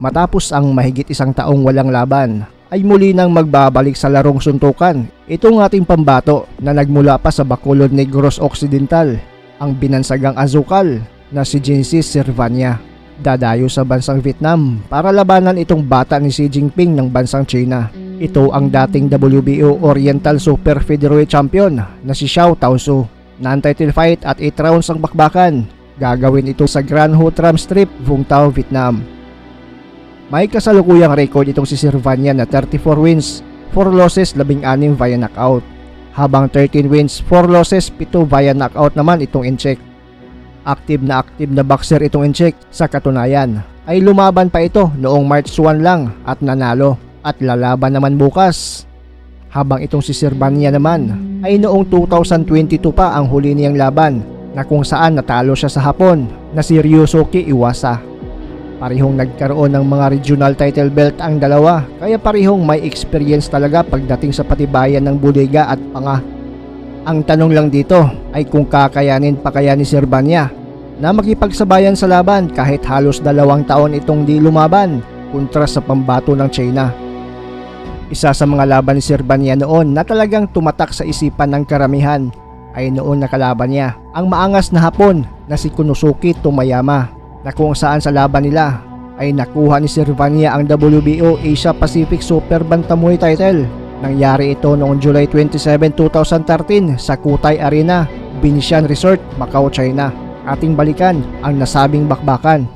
Matapos ang mahigit isang taong walang laban, ay muli nang magbabalik sa larong suntukan itong ating pambato na nagmula pa sa Bacolod Negros Occidental, ang binansagang azukal na si Servania. Dadayo sa bansang Vietnam para labanan itong bata ni Xi Jinping ng bansang China. Ito ang dating WBO Oriental Super Featherweight Champion na si Xiao Tao Su. Non-title fight at 8 rounds ang bakbakan. Gagawin ito sa Grand Ho Tram Strip, Vung Tau, Vietnam. May kasalukuyang record itong si Servania na 34 wins, 4 losses, 16 via knockout. Habang 13 wins, 4 losses, 7 via knockout naman itong Incheck. Active na boxer itong Incheck. Sa katunayan, ay lumaban pa ito noong March 1 lang at nanalo, at lalaban naman bukas. Habang itong si Servania naman ay noong 2022 pa ang huli niyang laban na kung saan natalo siya sa Hapon na si Ryosuke Iwasa. Parehong nagkaroon ng mga regional title belt ang dalawa, kaya parehong may experience talaga pagdating sa patibayan ng bodega at panga. Ang tanong lang dito ay kung kakayanin pa kaya ni Servania na makipagsabayan sa laban kahit halos 2 taon itong di lumaban kontra sa pambato ng China. Isa sa mga laban ni Servania noon na talagang tumatak sa isipan ng karamihan ay noon nakalaban niya ang maangas na Hapon na si Konosuke Tomoyama, na kung saan sa laban nila ay nakuha ni Servania ang WBO Asia Pacific Super Bantamweight title. Nangyari ito noong July 27, 2013 sa Kutai Arena, Binsian Resort, Macau, China. Ating balikan ang nasabing bakbakan.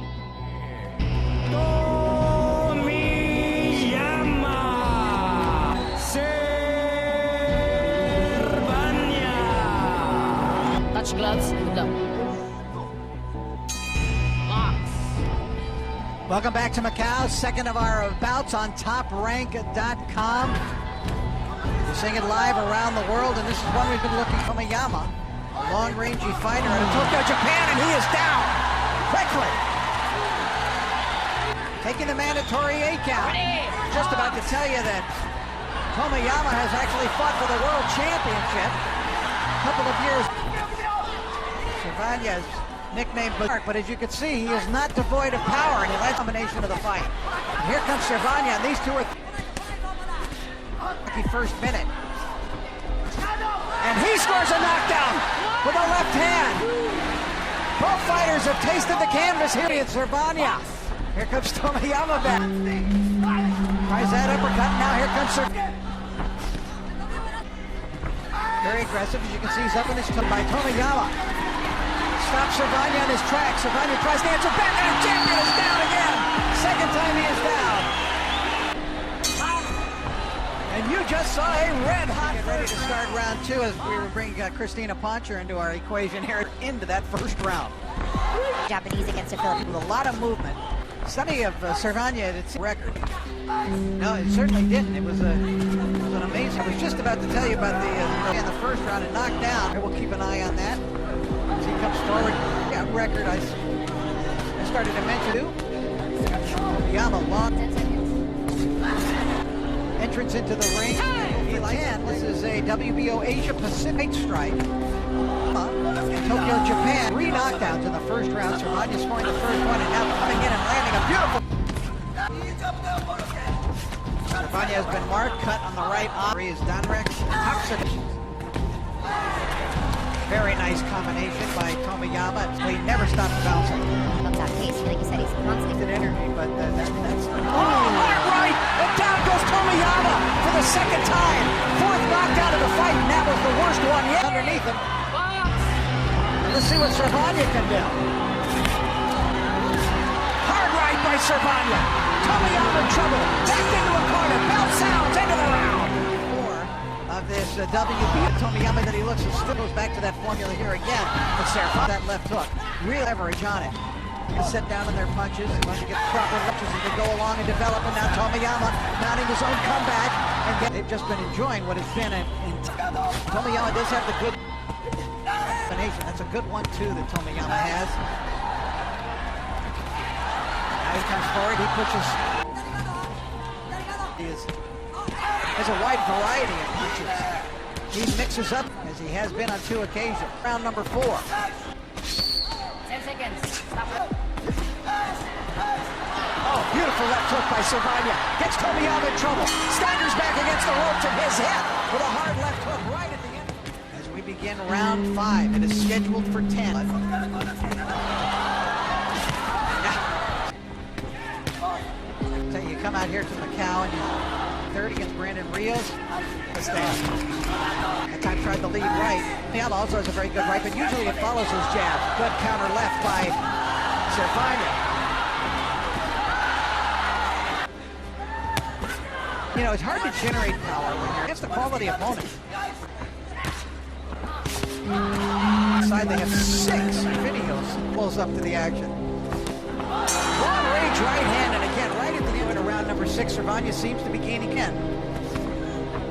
Touch gloves, good luck. Welcome back to Macau, second of our bouts on TopRank.com. We're seeing it live around the world, and this is one we've been looking for. Tomoyama, a long-rangey fighter out of Tokyo, Japan, and he is down quickly. Taking the mandatory 8 count. Just about to tell you that Tomoyama has actually fought for the World Championship a couple of years. Servania's nicknamed Berserk, but as you can see, he is not devoid of power, and he likes the combination of the fight. And here comes Servania, and these two are first minute. And he scores a knockdown with a left hand. Both fighters have tasted the canvas here at Servania. Here comes Tomoyama back. Tries that uppercut, now here comes Servania. Very aggressive, as you can see, he's up in his by Tomoyama. Stops Servania on his track. Servania tries to answer back, and our champion is down again. Second time he is down. And you just saw a red hot. Get ready to start round 2 as we will bring Christina Poncher into our equation here into that first round. Japanese against the Philippines. With a lot of movement. Study of Servania, it's a record. No, it certainly didn't. It was an amazing. I was just about to tell you about the in the first round and knocked down. We'll keep an eye on that. As he comes forward, yeah, record. I started to mention Yama long entrance into the ring. This is a WBO Asia Pacific strike. In Tokyo, Japan. 3 knockdowns in the first round. Servania scoring the first one and now coming in and landing a beautiful. Servania has been marked, cut on the right arm. He is Danrex. Very nice combination by Tomoyama. He never stops bouncing. Love that pace, like you said, he's constantly Energy, but that's hard right, and down goes Tomoyama for the second time. 4th knockdown of the fight, and that was the worst one yet. Underneath him. Let's see what Servania can do. Hard right by Servania. Tomoyama in trouble. Back into a corner. Bell sounds into the round. 4 of this WBO Tomoyama that he looks and still goes back to that formula here again. But Servania, that left hook. Real leverage on it. Set down in their punches, going to get proper punches as they go along and develop, and now Tomoyama mounting his own comeback, and they've just been enjoying what has been Tomoyama does have the good combination. That's a good 1-2 that Tomoyama has. Now he comes forward, he pushes. He has a wide variety of punches. He mixes up as he has been on 2 occasions. Round number 4. 10 seconds. Stop. Oh, Beautiful left hook by Servania. Gets Tomiyama in trouble. Staggers back against the ropes of his head with a hard left hook right at the end. As we begin round 5, it is scheduled for 10. So you come out here to Macau and you third against Brandon Rios. That time tried the lead right. Tomiyama also has a very good right, but usually it follows his jab. Good counter left by Servania. You know, it's hard to generate power when you're against a quality opponent. Inside they have 6 videos close up to the action. Long range right hand, and again, right at the end of round number 6, Servania seems to be gaining again.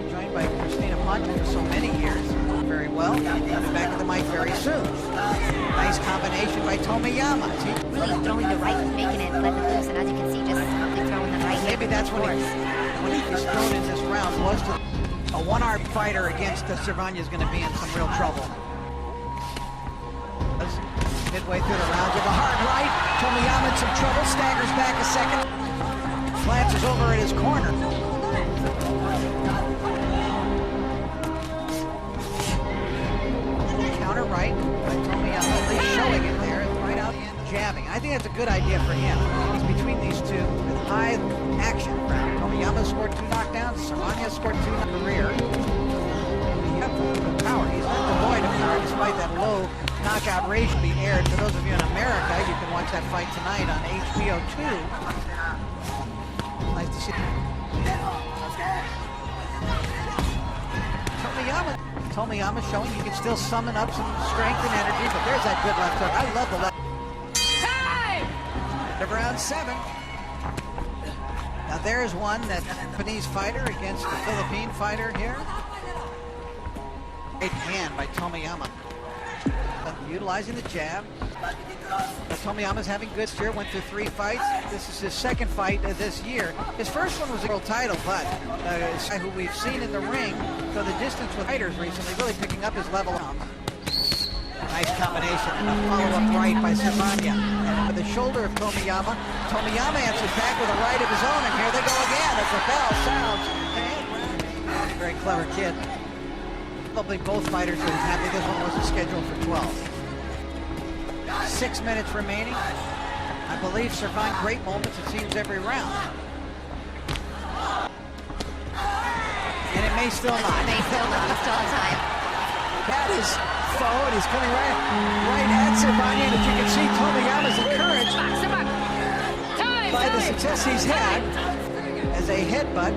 Joined by Christina Ponte for so many years. Very well. Coming back to the mic very soon. Nice combination by Tomiyama. Really throwing the right, making it let it loose, and as you can see, just simply throwing the right. Maybe that's when he was thrown in this round was to a one-arm fighter against Servania is going to be in some real trouble. Midway through the round with a hard right. Tomiyama in some trouble. Staggers back a second. Glances over at his corner. Counter right by Tomiyama. At least showing it there. Right out jabbing. I think that's a good idea for him. He's between these two with high action. Tomiyama scored 2 knockdowns. Servania scored 2 in the rear. He has power. He's not devoid of power despite that low knockout ratio being aired. For those of you in America, you can watch that fight tonight on HBO 2. Nice to see. Tomiyama showing you can still summon up some strength and energy, but there's that good left hook. I love the left. End of round 7. Now there's one that Japanese fighter against the Philippine fighter here. Great hand by Tomiyama. Utilizing the jab. Tomiyama's having good steer, went through 3 fights. This is his 2nd fight this year. His first one was a world title, but who we've seen in the ring, so the distance with fighters recently really picking up his level. Nice combination and a follow-up right by Servania. And with the shoulder of Tomiyama, Tomiyama answers back with a right of his own, and here they go again as the bell sounds. Very clever kid. Probably both fighters are happy this one wasn't scheduled for 12. 6 minutes remaining. I believe Servania great moments, it seems, every round. And it may still not. It may still not. We still have time. That is forward. He's coming right at Servania. And as you can see, Tomiyama's encouraged by the success he's had as a headbutt.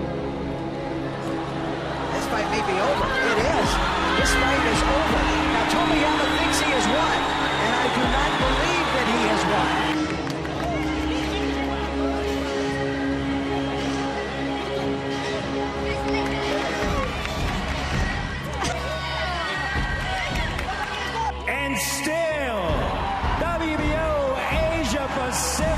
This fight may be over. It is. This fight is over. Now Tomiyama thinks he has won, and I do not believe that he has won. And still, WBO Asia Pacific